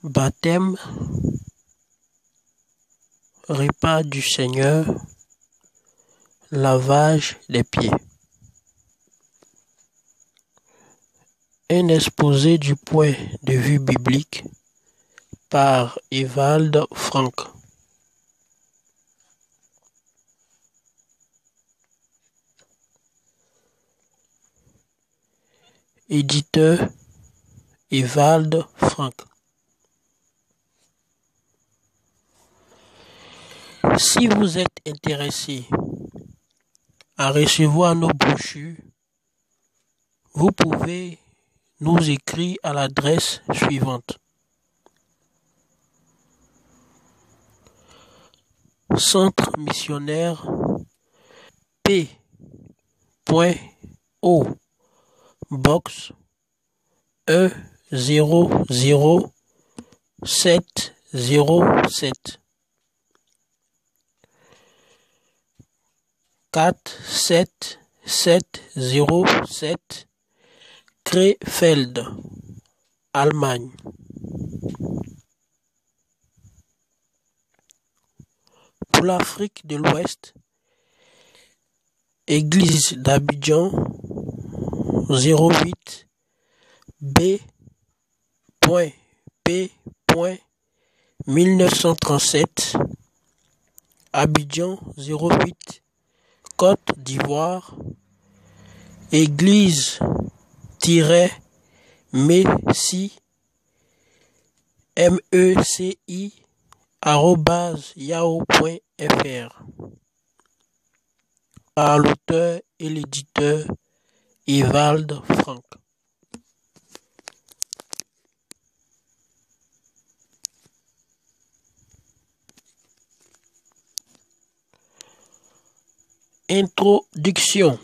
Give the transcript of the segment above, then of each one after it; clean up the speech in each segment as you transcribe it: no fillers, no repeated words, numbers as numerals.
Baptême, repas du Seigneur, lavage des pieds. Un exposé du point de vue biblique par Ewald Frank. Éditeur Ewald Frank. Si vous êtes intéressé à recevoir nos brochures, vous pouvez nous écrire à l'adresse suivante: Centre missionnaire P.O. Box 100 707 47707 Krefeld, Allemagne. Pour l'Afrique de l'Ouest, Église d'Abidjan 08 B.P. 1937 Abidjan 08 Côte d'Ivoire. Église-Messi MECI@yahoo.fr par l'auteur et l'éditeur Ewald Frank. Introduction.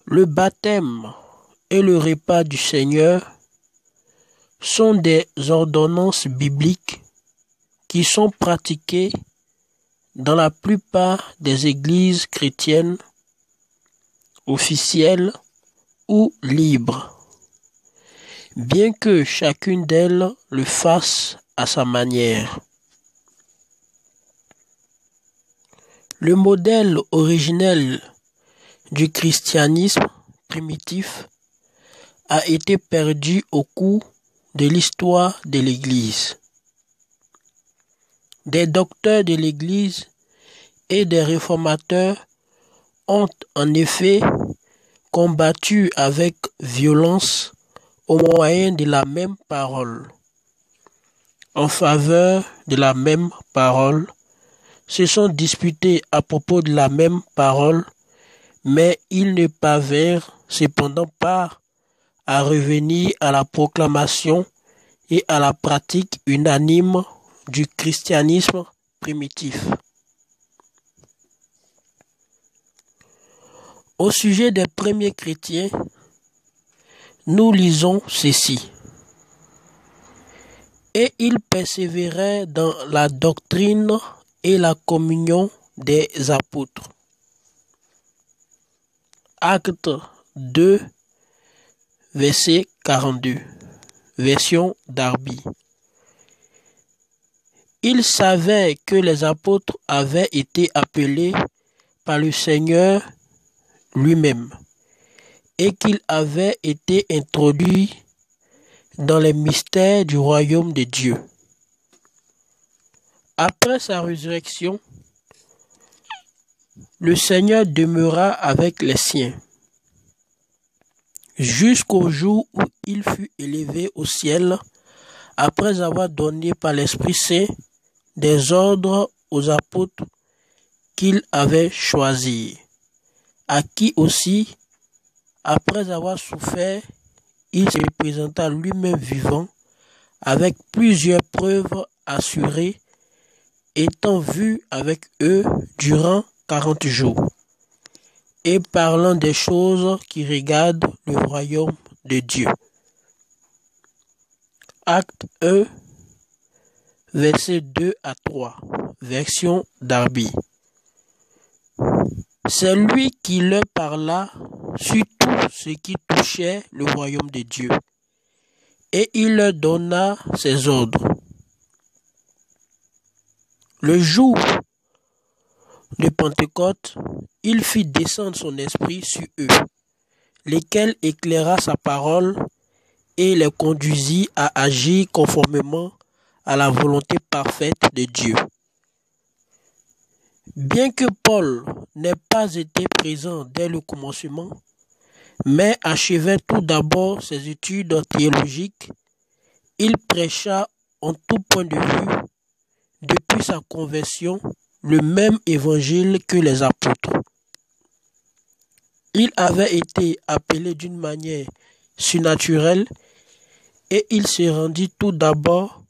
Le baptême et le repas du Seigneur sont des ordonnances bibliques qui sont pratiquées dans la plupart des églises chrétiennes, officielles ou libres, bien que chacune d'elles le fasse à sa manière. Le modèle originel du christianisme primitif a été perdu au cours de l'histoire de l'Église. Des docteurs de l'Église et des réformateurs ont en effet combattu avec violence au moyen de la même parole, en faveur de la même parole, se sont disputés à propos de la même parole, mais ils ne parvinrent cependant pas à revenir à la proclamation et à la pratique unanime du christianisme primitif. Au sujet des premiers chrétiens, nous lisons ceci: et ils persévéraient dans la doctrine et la communion des apôtres. Actes 2, verset 42, version Darby. Ils savaient que les apôtres avaient été appelés par le Seigneur lui-même et qu'ils avaient été introduits dans les mystères du royaume de Dieu. Après sa résurrection, le Seigneur demeura avec les siens, jusqu'au jour où il fut élevé au ciel, après avoir donné par l'Esprit Saint des ordres aux apôtres qu'il avait choisis, à qui aussi, après avoir souffert, il se présenta lui-même vivant, avec plusieurs preuves assurées, étant vu avec eux durant 40 jours, et parlant des choses qui regardent le royaume de Dieu. Acte 1, versets 2 à 3, version Darby. C'est lui qui leur parla sur tout ce qui touchait le royaume de Dieu et il leur donna ses ordres. Le jour de Pentecôte, il fit descendre son esprit sur eux, lesquels éclaira sa parole et les conduisit à agir conformément à la volonté parfaite de Dieu. Bien que Paul n'ait pas été présent dès le commencement, mais achevait tout d'abord ses études théologiques, il prêcha en tout point de vue, depuis sa conversion, le même évangile que les apôtres. Il avait été appelé d'une manière surnaturelle et il se rendit tout d'abord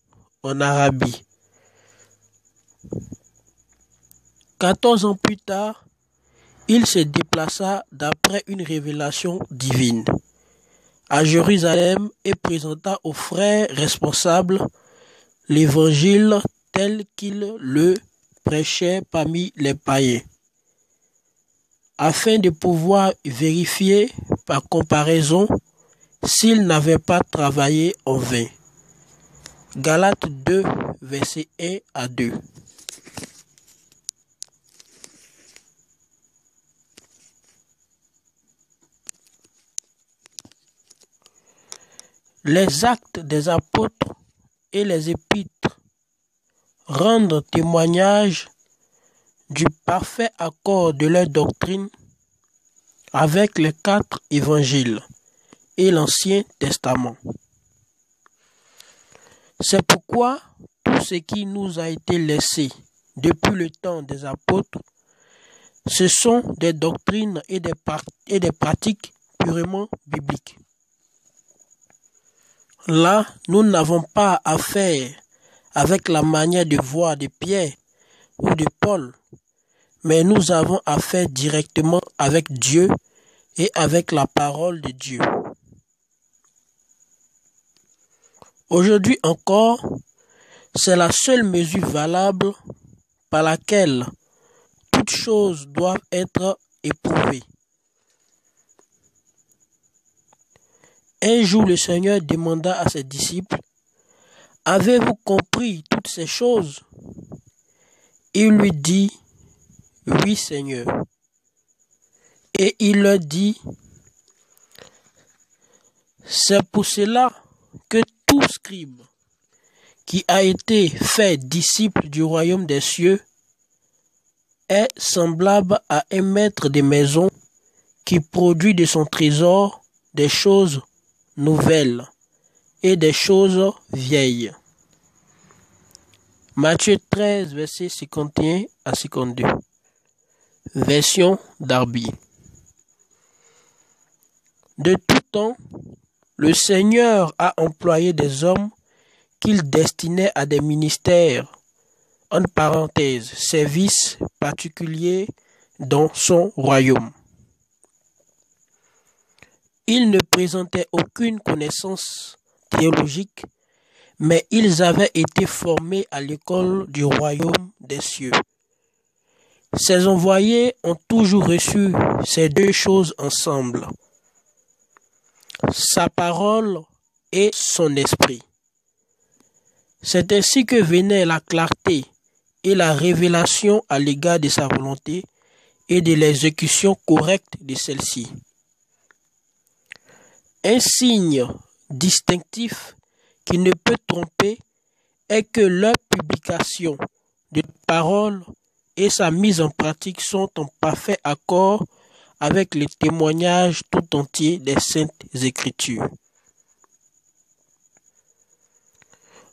en Arabie. 14 ans plus tard, il se déplaça d'après une révélation divine à Jérusalem et présenta aux frères responsables l'évangile tel qu'il le prêchait parmi les païens, afin de pouvoir vérifier par comparaison s'ils n'avaient pas travaillé en vain. Galates 2, versets 1 à 2. Les actes des apôtres et les épîtres rendent témoignage du parfait accord de leur doctrine avec les 4 évangiles et l'Ancien Testament. C'est pourquoi tout ce qui nous a été laissé depuis le temps des apôtres, ce sont des doctrines et des pratiques purement bibliques. Là, nous n'avons pas affaire avec la manière de voir de Pierre ou de Paul, mais nous avons affaire directement avec Dieu et avec la parole de Dieu. Aujourd'hui encore, c'est la seule mesure valable par laquelle toutes choses doivent être éprouvées. Un jour, le Seigneur demanda à ses disciples, « Avez-vous compris toutes ces choses ?» Il lui dit, « Oui, Seigneur. » Et il leur dit, « C'est pour cela que tout scribe qui a été fait disciple du royaume des cieux est semblable à un maître de maison qui produit de son trésor des choses nouvelles et des choses vieilles. » Matthieu 13, versets 51 à 52. Version Darby. De tout temps, le Seigneur a employé des hommes qu'il destinait à des ministères, entre parenthèses, services particuliers dans son royaume. Ils ne présentaient aucune connaissance théologique, mais ils avaient été formés à l'école du royaume des cieux. Ces envoyés ont toujours reçu ces deux choses ensemble, sa parole et son esprit. C'est ainsi que venait la clarté et la révélation à l'égard de sa volonté et de l'exécution correcte de celle-ci. Un signe distinctif qui ne peut tromper est que leur publication de parole et sa mise en pratique sont en parfait accord avec le témoignage tout entier des Saintes Écritures.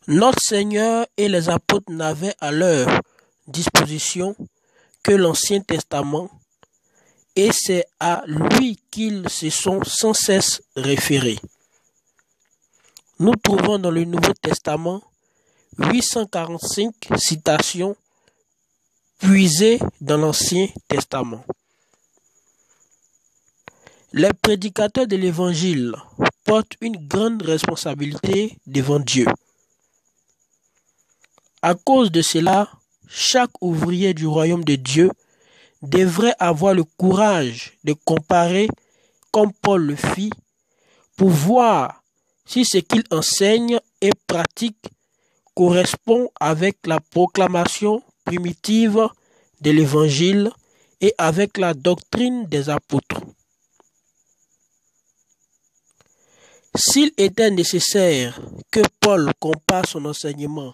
Notre Seigneur et les apôtres n'avaient à leur disposition que l'Ancien Testament, et c'est à lui qu'ils se sont sans cesse référés. Nous trouvons dans le Nouveau Testament 845 citations puisées dans l'Ancien Testament. Les prédicateurs de l'Évangile portent une grande responsabilité devant Dieu. À cause de cela, chaque ouvrier du royaume de Dieu devrait avoir le courage de comparer, comme Paul le fit, pour voir si ce qu'il enseigne et pratique correspond avec la proclamation primitive de l'Évangile et avec la doctrine des apôtres. S'il était nécessaire que Paul compare son enseignement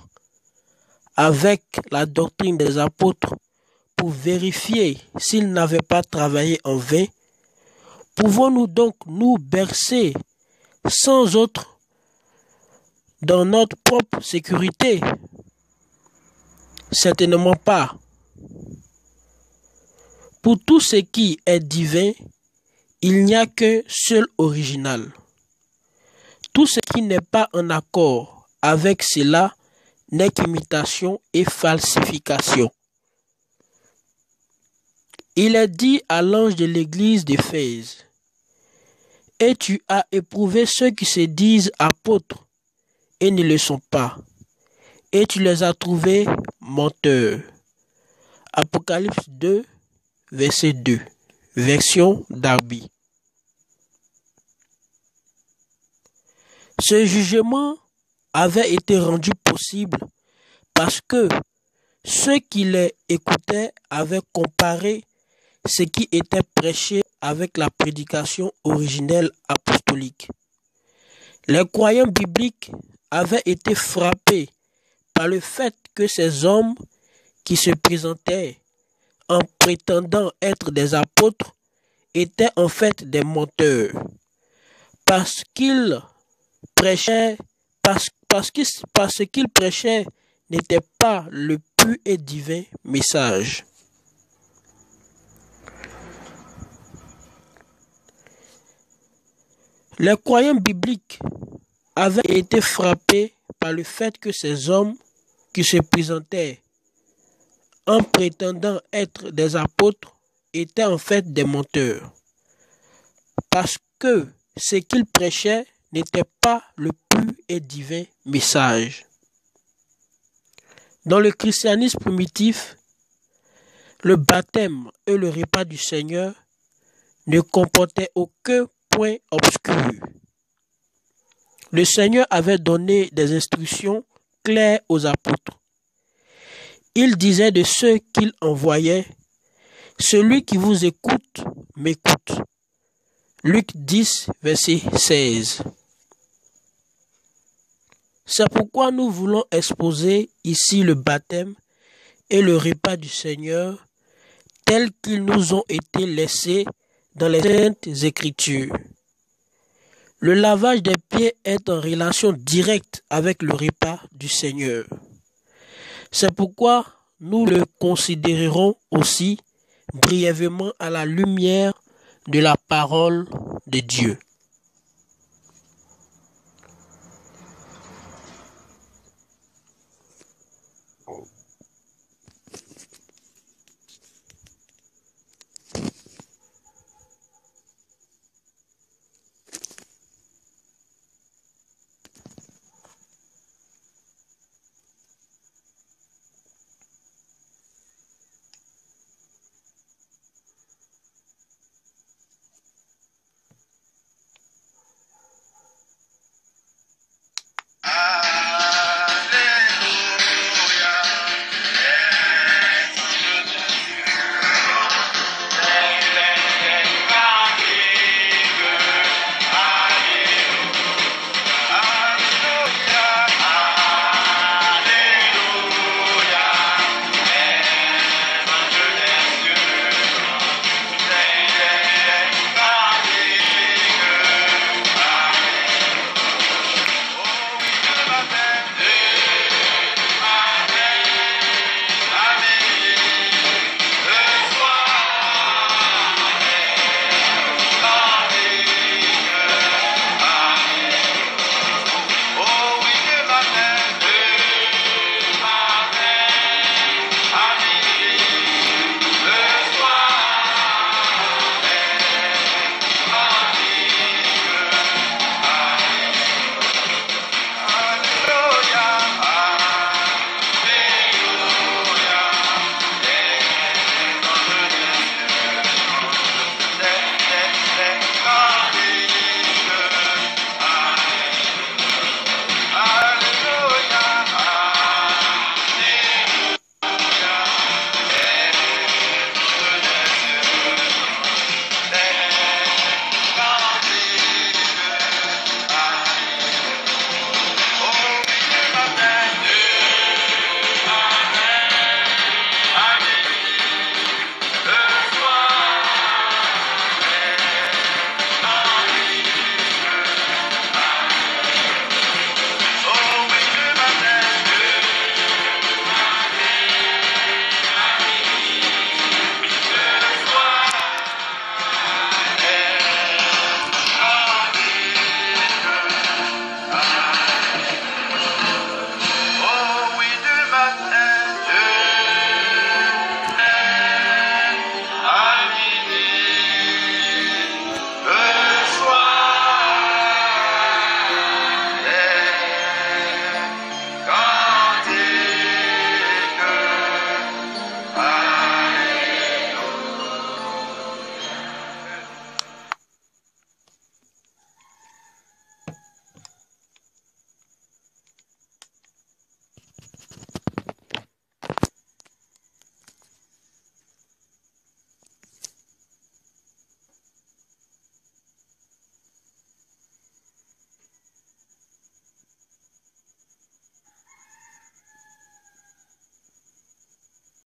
avec la doctrine des apôtres pour vérifier s'il n'avait pas travaillé en vain, pouvons-nous donc nous bercer sans autre dans notre propre sécurité? Certainement pas. Pour tout ce qui est divin, il n'y a qu'un seul original. Tout ce qui n'est pas en accord avec cela n'est qu'imitation et falsification. Il est dit à l'ange de l'église d'Éphèse: « Et tu as éprouvé ceux qui se disent apôtres et ne le sont pas, et tu les as trouvés menteurs. » Apocalypse 2, verset 2, version Darby. Ce jugement avait été rendu possible parce que ceux qui les écoutaient avaient comparé ce qui était prêché avec la prédication originelle apostolique. Les croyants bibliques avaient été frappés par le fait que ces hommes qui se présentaient en prétendant être des apôtres étaient en fait des menteurs, parce qu'ils prêchaient, parce qu'ils prêchaient n'était pas le pur et divin message. Les croyants bibliques avaient été frappés par le fait que ces hommes qui se présentaient en prétendant être des apôtres étaient en fait des menteurs, parce que ce qu'ils prêchaient n'était pas le pur et divin message. Dans le christianisme primitif, le baptême et le repas du Seigneur ne comportaient aucun point obscur. Le Seigneur avait donné des instructions claires aux apôtres. Il disait de ceux qu'il envoyait: « Celui qui vous écoute, m'écoute. » Luc 10, verset 16. C'est pourquoi nous voulons exposer ici le baptême et le repas du Seigneur tels qu'ils nous ont été laissés dans les Saintes Écritures. Le lavage des pieds est en relation directe avec le repas du Seigneur. C'est pourquoi nous le considérerons aussi brièvement à la lumière de la parole de Dieu.